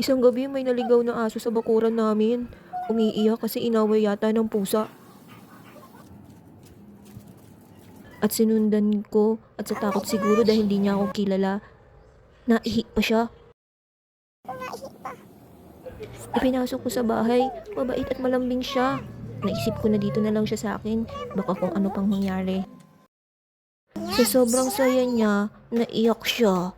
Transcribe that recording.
Isang gabi may naligaw na aso sa bakuran namin. Umiiyak kasi inaway yata ng pusa. At sinundan ko at sa takot siguro dahil hindi niya ako kilala, naihi pa siya. Ipinasok ko sa bahay, mabait at malambing siya. Naisip ko na dito na lang siya sa akin, baka kung ano pang mangyari. Sa sobrang saya niya, naiyak siya.